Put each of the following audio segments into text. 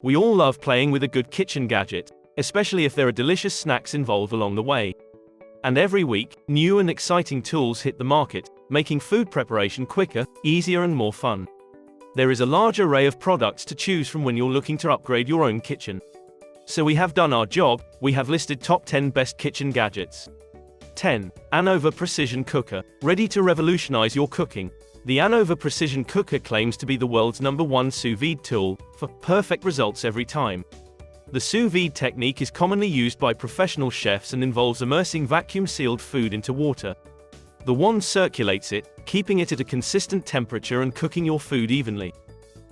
We all love playing with a good kitchen gadget, especially if there are delicious snacks involved along the way. And every week, new and exciting tools hit the market, making food preparation quicker, easier and more fun. There is a large array of products to choose from when you're looking to upgrade your own kitchen. So we have done our job, we have listed top 10 best kitchen gadgets. 10. Anova Precision Cooker, ready to revolutionize your cooking. The Anova Precision Cooker claims to be the world's #1 sous vide tool, for perfect results every time. The sous vide technique is commonly used by professional chefs and involves immersing vacuum-sealed food into water. The wand circulates it, keeping it at a consistent temperature and cooking your food evenly.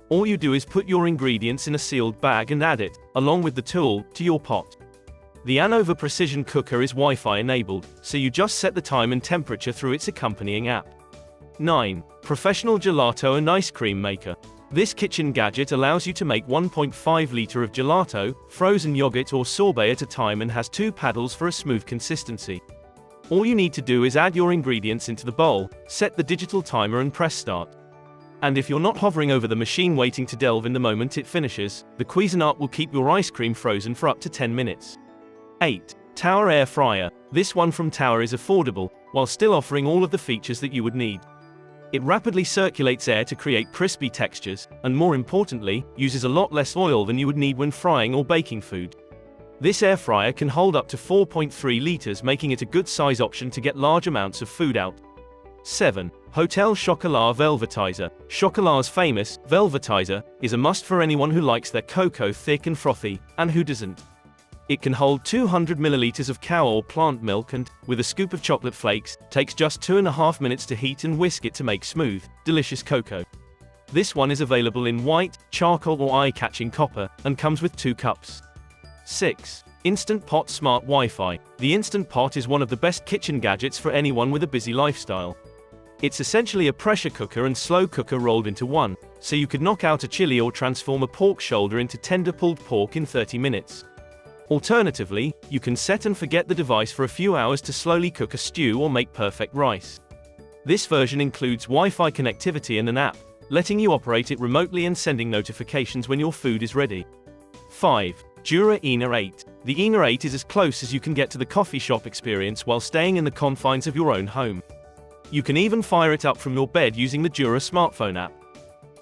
All you do is put your ingredients in a sealed bag and add it, along with the tool, to your pot. The Anova Precision Cooker is Wi-Fi enabled, so you just set the time and temperature through its accompanying app. 9. Professional Gelato and Ice Cream Maker. This kitchen gadget allows you to make 1.5 liter of gelato, frozen yogurt or sorbet at a time and has 2 paddles for a smooth consistency. All you need to do is add your ingredients into the bowl, set the digital timer and press start. And if you're not hovering over the machine waiting to delve in the moment it finishes, the Cuisinart will keep your ice cream frozen for up to 10 minutes. 8. Tower Air Fryer. This one from Tower is affordable, while still offering all of the features that you would need. It rapidly circulates air to create crispy textures, and more importantly, uses a lot less oil than you would need when frying or baking food. This air fryer can hold up to 4.3 liters, making it a good size option to get large amounts of food out. 7. Hotel Chocolat Velvetizer. Chocolat's famous Velvetizer is a must for anyone who likes their cocoa thick and frothy, and who doesn't. It can hold 200 milliliters of cow or plant milk and, with a scoop of chocolate flakes, takes just 2.5 minutes to heat and whisk it to make smooth, delicious cocoa. This one is available in white, charcoal or eye-catching copper, and comes with 2 cups. 6. Instant Pot Smart Wi-Fi. The Instant Pot is one of the best kitchen gadgets for anyone with a busy lifestyle. It's essentially a pressure cooker and slow cooker rolled into one, so you could knock out a chili or transform a pork shoulder into tender pulled pork in 30 minutes. Alternatively, you can set and forget the device for a few hours to slowly cook a stew or make perfect rice. This version includes Wi-Fi connectivity and an app, letting you operate it remotely and sending notifications when your food is ready. 5. Jura ENA 8. The ENA 8 is as close as you can get to the coffee shop experience while staying in the confines of your own home. You can even fire it up from your bed using the Jura smartphone app.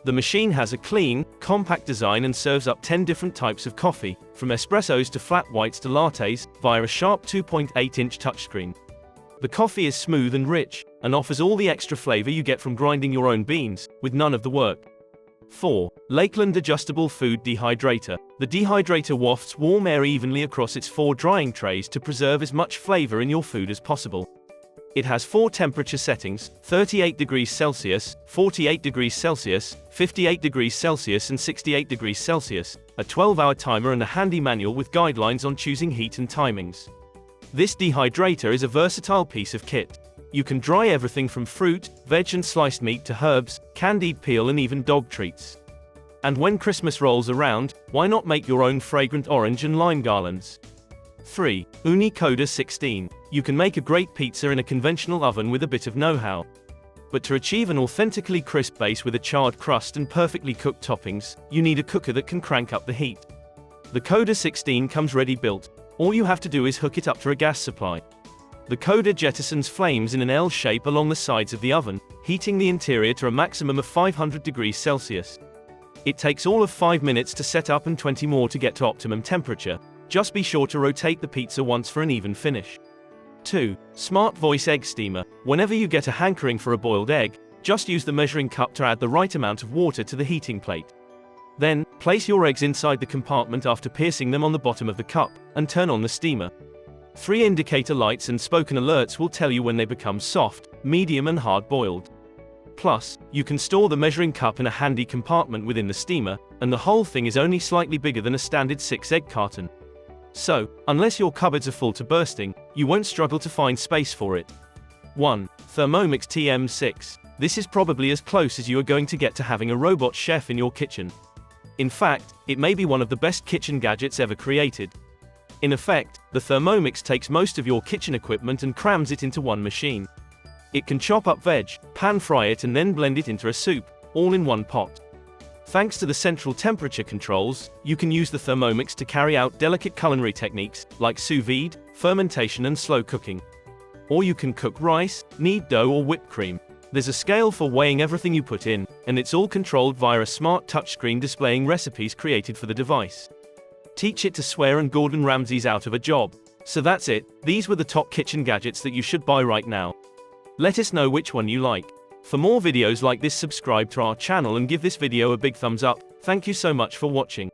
The machine has a clean, compact design and serves up 10 different types of coffee, from espressos to flat whites to lattes, via a sharp 2.8-inch touchscreen. The coffee is smooth and rich, and offers all the extra flavor you get from grinding your own beans, with none of the work. 4. Lakeland Adjustable Food Dehydrator. The dehydrator wafts warm air evenly across its 4 drying trays to preserve as much flavor in your food as possible. It has 4 temperature settings: 38 degrees Celsius, 48 degrees Celsius, 58 degrees Celsius and 68 degrees Celsius, a 12-hour timer and a handy manual with guidelines on choosing heat and timings. This dehydrator is a versatile piece of kit. You can dry everything from fruit, veg and sliced meat to herbs, candied peel and even dog treats. And when Christmas rolls around, why not make your own fragrant orange and lime garlands? 3. Unicoda 16. You can make a great pizza in a conventional oven with a bit of know-how. But to achieve an authentically crisp base with a charred crust and perfectly cooked toppings, you need a cooker that can crank up the heat. The Coda 16 comes ready built. All you have to do is hook it up to a gas supply. The Coda jettisons flames in an L shape along the sides of the oven, heating the interior to a maximum of 500 degrees Celsius. It takes all of 5 minutes to set up and 20 more to get to optimum temperature. Just be sure to rotate the pizza once for an even finish. 2. Smart Voice Egg Steamer. Whenever you get a hankering for a boiled egg, just use the measuring cup to add the right amount of water to the heating plate. Then, place your eggs inside the compartment after piercing them on the bottom of the cup, and turn on the steamer. 3 indicator lights and spoken alerts will tell you when they become soft, medium and hard-boiled. Plus, you can store the measuring cup in a handy compartment within the steamer, and the whole thing is only slightly bigger than a standard 6-egg carton. So, unless your cupboards are full to bursting, you won't struggle to find space for it. 1. Thermomix TM6. This is probably as close as you are going to get to having a robot chef in your kitchen. In fact, it may be one of the best kitchen gadgets ever created. In effect, the Thermomix takes most of your kitchen equipment and crams it into one machine. It can chop up veg, pan fry it and then blend it into a soup, all in one pot. Thanks to the central temperature controls, you can use the Thermomix to carry out delicate culinary techniques, like sous vide, fermentation and slow cooking. Or you can cook rice, knead dough or whipped cream. There's a scale for weighing everything you put in, and it's all controlled via a smart touchscreen displaying recipes created for the device. Teach it to swear and Gordon Ramsay's out of a job. So that's it, these were the top kitchen gadgets that you should buy right now. Let us know which one you like. For more videos like this, subscribe to our channel and give this video a big thumbs up. Thank you so much for watching.